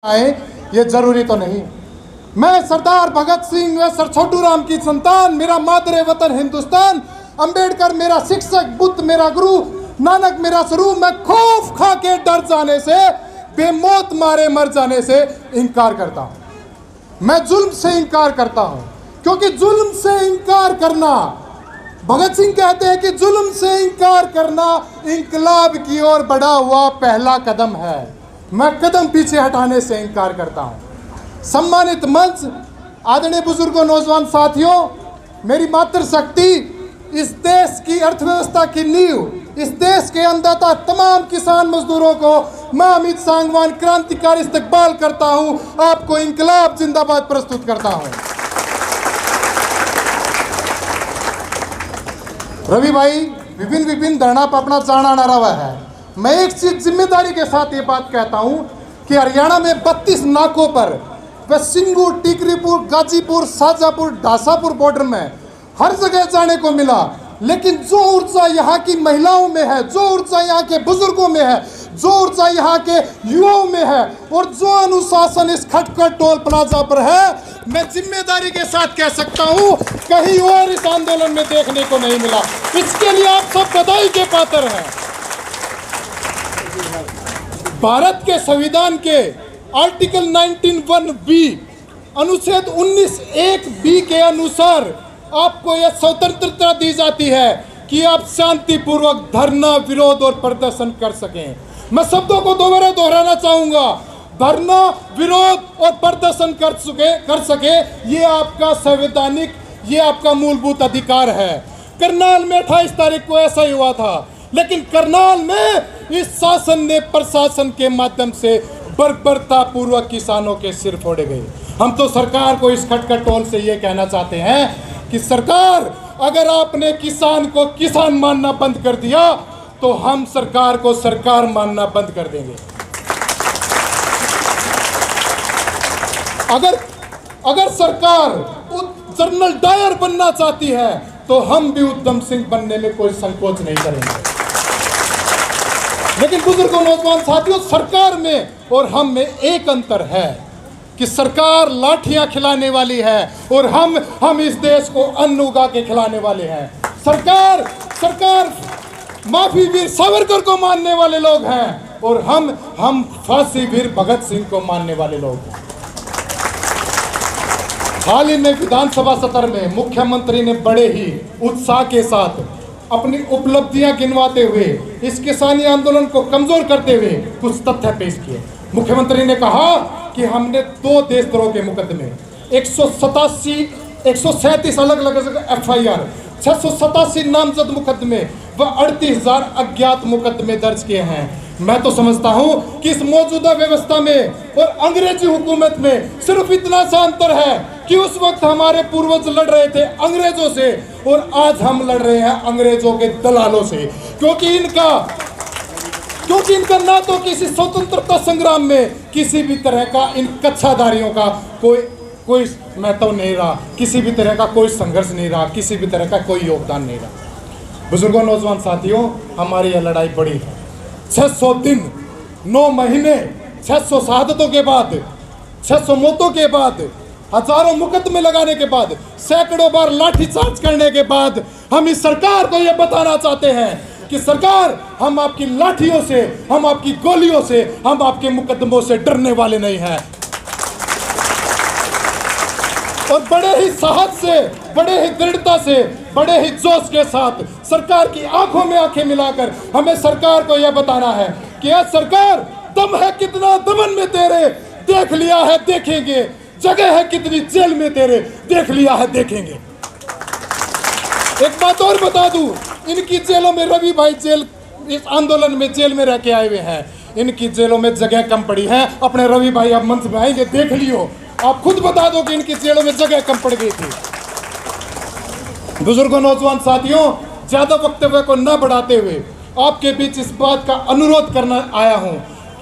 आए ये जरूरी तो नहीं। मैं सरदार भगत सिंह व सर छोटू राम की संतान, मेरा मादरे वतन हिंदुस्तान, अंबेडकर मेरा शिक्षक, बुद्ध मेरा गुरु, नानक मेरा स्वरूप। मैं खौफ खा के डर जाने से, बेमौत मारे मर जाने से इनकार करता हूं। मैं जुल्म से इनकार करता हूं, क्योंकि जुल्म से इनकार करना, भगत सिंह कहते हैं कि जुल्म से इनकार करना इंकलाब की ओर बढ़ा हुआ पहला कदम है। मैं कदम पीछे हटाने से इनकार करता हूं। सम्मानित मंच, आदरणीय बुजुर्गों, नौजवान साथियों, मेरी मातृशक्ति, इस देश की अर्थव्यवस्था की नींव, इस देश के अन्नदाता तमाम किसान मजदूरों को मैं अमित सांगवान क्रांतिकारी इस्तकबाल करता हूं। आपको इंकलाब जिंदाबाद प्रस्तुत करता हूं। रवि भाई विभिन्न धरना पर अपना जाना ना रहा है। मैं एक चीज जिम्मेदारी के साथ ये बात कहता हूं कि हरियाणा में 32 नाकों पर व सिंगू, टिकरीपुर, गाजीपुर, शाजापुर, ढासापुर बॉर्डर में हर जगह जाने को मिला, लेकिन जो ऊर्जा यहाँ की महिलाओं में है, जो ऊर्जा यहाँ के बुजुर्गों में है, जो ऊर्जा यहाँ के युवाओं में है और जो अनुशासन इस खटखट टोल प्लाजा पर है, मैं जिम्मेदारी के साथ कह सकता हूँ कहीं और इस आंदोलन में देखने को नहीं मिला। इसके लिए आप सब बधाई के पात्र हैं। भारत के संविधान के आर्टिकल 19(1)(b) अनुच्छेद 19(1)(b) के अनुसार आपको यह स्वतंत्रता दी जाती है कि आप शांतिपूर्वक धरना, विरोध और प्रदर्शन कर सकें। मैं शब्दों को दोबारा दोहराना चाहूंगा, धरना, विरोध और प्रदर्शन कर सके, ये आपका संवैधानिक, ये आपका मूलभूत अधिकार है। करनाल में 28 तारीख को ऐसा ही हुआ था, लेकिन करनाल में इस शासन ने प्रशासन के माध्यम से बर्बरता पूर्वक किसानों के सिर फोड़े गए। हम तो सरकार को इस खटखट टोल से ये कहना चाहते हैं कि सरकार, अगर आपने किसान को किसान मानना बंद कर दिया तो हम सरकार को सरकार मानना बंद कर देंगे। अगर सरकार जनरल डायर बनना चाहती है तो हम भी उधम सिंह बनने में कोई संकोच नहीं करेंगे। लेकिन बुजुर्गों, नौजवान साथियों, सरकार में और हम में एक अंतर है कि सरकार लाठियां खिलाने वाली है और हम इस देश को अन्न उगा के खिलाने वाले हैं। सरकार माफी वीर सावरकर को मानने वाले लोग हैं और हम फांसी वीर भगत सिंह को मानने वाले लोग हैं। हाल ही में विधानसभा सत्र में मुख्यमंत्री ने बड़े ही उत्साह के साथ अपनी उपलब्धियां गिनवाते हुए इस किसानी आंदोलन को कमजोर करते हुए कुछ तथ्य पेश किए। मुख्यमंत्री ने कहा कि हमने 2 देशद्रोह के मुकदमे, 137 अलग अलग FIR, 687 नामजद मुकदमे व 38,000 अज्ञात मुकदमे दर्ज किए हैं। मैं तो समझता हूं कि इस मौजूदा व्यवस्था में और अंग्रेजी हुकूमत में सिर्फ इतना सा अंतर है कि उस वक्त हमारे पूर्वज लड़ रहे थे अंग्रेजों से और आज हम लड़ रहे हैं अंग्रेजों के दलालों से, क्योंकि इनका ना तो किसी स्वतंत्रता संग्राम में किसी भी तरह का, इन कच्छाधारियों का कोई महत्व नहीं रहा, किसी भी तरह का कोई संघर्ष नहीं रहा, किसी भी तरह का कोई योगदान नहीं रहा। बुजुर्गों, नौजवान साथियों, हमारी यह लड़ाई बड़ी है। 600 दिन, 9 महीने, 600 शहादतों के बाद, 600 मौतों के बाद, हजारों मुकदमे लगाने के बाद, सैकड़ों बार लाठीचार्ज करने के बाद हम इस सरकार को यह बताना चाहते हैं कि सरकार, हम आपकी लाठियों से, हम आपकी गोलियों से, हम आपके मुकदमों से डरने वाले नहीं हैं। और बड़े ही साहस से, बड़े ही दृढ़ता से, बड़े ही जोश के साथ सरकार की आंखों में आंखें मिलाकर हमें सरकार को यह बताना है कि यह सरकार, दम है कितना दमन में तेरे, देख लिया है देखेंगे, जगह है कितनी जेल में तेरे, देख लिया है देखेंगे। एक बात और बता दूं, इनकी जेलों में, रवि भाई जेल, इस आंदोलन में जेल में रह के आए हुए हैं, इनकी जेलों में जगह कम पड़ी है। अपने रवि भाई अब मंच में आएंगे, देख लियो, आप खुद बता दो कि इनकी जेलों में जगह कम पड़ गई थी। बुजुर्गों, नौजवान साथियों, ज्यादा वक्तव्य को न बढ़ाते हुए आपके बीच इस बात का अनुरोध करना आया हूं,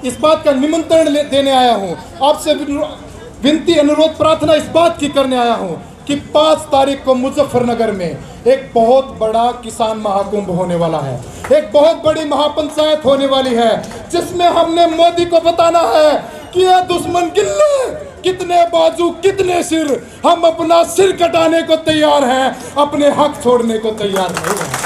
इस बात का निमंत्रण देने आया हूं, आपसे विनती, अनुरोध, प्रार्थना इस बात की करने आया हूं कि 5 तारीख को मुजफ्फरनगर में एक बहुत बड़ा किसान महाकुंभ होने वाला है, एक बहुत बड़ी महापंचायत होने वाली है, जिसमें हमने मोदी को बताना है किया दुश्मन गिल्ले, कितने बाजू कितने सिर, हम अपना सिर कटाने को तैयार हैं, अपने हक छोड़ने को तैयार नहीं हैं।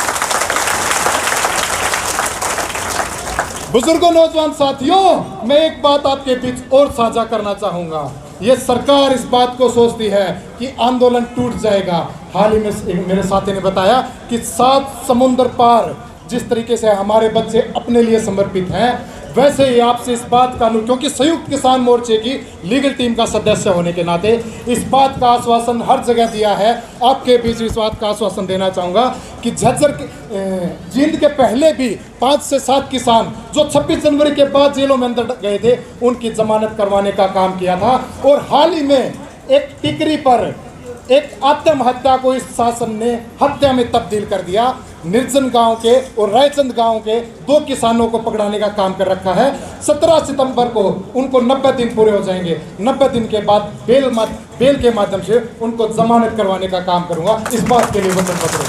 बुजुर्गों, नौजवान साथियों, मैं एक बात आपके बीच और साझा करना चाहूंगा। ये सरकार इस बात को सोचती है कि आंदोलन टूट जाएगा। हाल ही में मेरे साथी ने बताया कि 7 समुद्र पार जिस तरीके से हमारे बच्चे अपने लिए समर्पित हैं, वैसे ही आपसे इस बात का क्योंकि संयुक्त किसान मोर्चे की लीगल टीम का सदस्य होने के नाते इस बात का आश्वासन हर जगह दिया है। आपके बीच इस बात का आश्वासन देना चाहूँगा कि झज्जर जींद के पहले भी 5 से 7 किसान जो 26 जनवरी के बाद जेलों में अंदर गए थे, उनकी जमानत करवाने का काम किया था। और हाल ही में एक टिकरी पर एक आत्महत्या को इस शासन ने हत्या में तब्दील कर दिया। निर्जन गांव के और रायचंद गांव के 2 किसानों को पकड़ाने का काम कर रखा है। 17 सितंबर को उनको 90 दिन पूरे हो जाएंगे। 90 दिन के बाद बेल के माध्यम से उनको जमानत करवाने का काम करूंगा। इस बात के लिए वचनबद्ध हूं।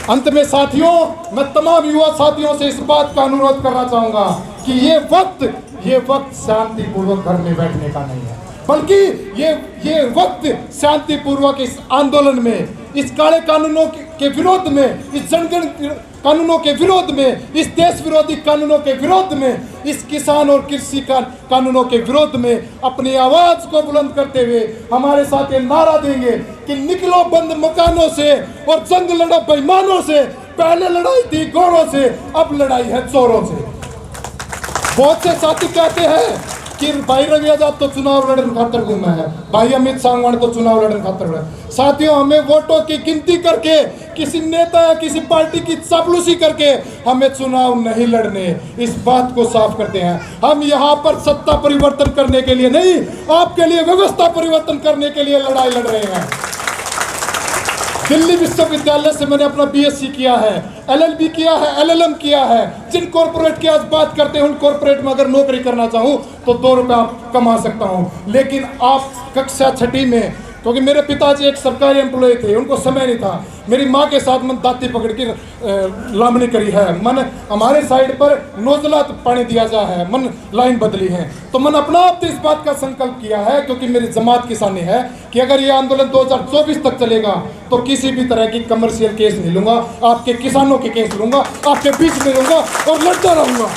अंत में साथियों, मैं तमाम युवा साथियों से इस बात का अनुरोध करना चाहूंगा कि ये वक्त शांतिपूर्वक घर में बैठने का नहीं है, बल्कि ये वक्त शांतिपूर्वक इस आंदोलन में, इस काले कानूनों के विरोध में, इस जनगण कानूनों के विरोध में, इस देश विरोधी कानूनों के विरोध में, इस किसान और कृषि कानूनों के विरोध में अपनी आवाज को बुलंद करते हुए हमारे साथ ये नारा देंगे कि निकलो बंद मकानों से और जंग लड़ो बेईमानों से। पहले लड़ाई थी गोरों से, अब लड़ाई है चोरों से। बहुत से साथी कहते हैं कि भाई रवि आजाद तो चुनाव लड़ने खातर घूमा है, भाई अमित सांगवान तो चुनाव लड़ने खातर घूमा है। साथियों, हमें वोटों की गिनती करके, किसी नेता या किसी पार्टी की चापलूसी करके हमें चुनाव नहीं लड़ने, इस बात को साफ करते हैं। हम यहाँ पर सत्ता परिवर्तन करने के लिए नहीं, आपके लिए व्यवस्था परिवर्तन करने के लिए लड़ाई लड़ रहे हैं। दिल्ली विश्वविद्यालय से मैंने अपना बीएससी किया है, एलएलबी किया है, एलएलएम किया है। जिन कॉर्पोरेट की आज बात करते हैं, उन कॉर्पोरेट में अगर नौकरी करना चाहूँ तो 2 रुपये कमा सकता हूँ। लेकिन आप कक्षा 6ठी में, क्योंकि मेरे पिताजी एक सरकारी एम्प्लॉय थे, उनको समय नहीं था। मेरी माँ के साथ मन दाती पकड़ के लामनी करी है, मन हमारे साइड पर नोजला पानी दिया जा है, मन लाइन बदली है। तो मन अपना आप तो इस बात का संकल्प किया है, क्योंकि मेरी जमात किसानी है, कि अगर ये आंदोलन 2024 तक चलेगा तो किसी भी तरह की कमर्शियल केस नहीं लूंगा, आपके किसानों के केस लूंगा, आपके बीच में लूंगा और लड़ता रहूंगा।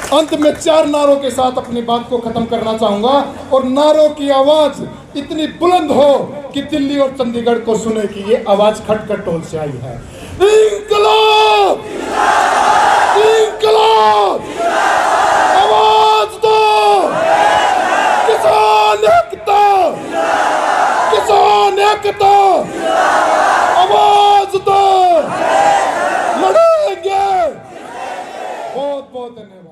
अंत में 4 नारों के साथ अपनी बात को खत्म करना चाहूंगा, और नारों की आवाज इतनी बुलंद हो कि दिल्ली और चंडीगढ़ को सुने कि ये आवाज खटखट टोल से आई है। इंकलाब! इंकलाब! आवाज दो! किसान एकता! किसान एकता! आवाज दो! लड़ेंगे! बहुत बहुत धन्यवाद।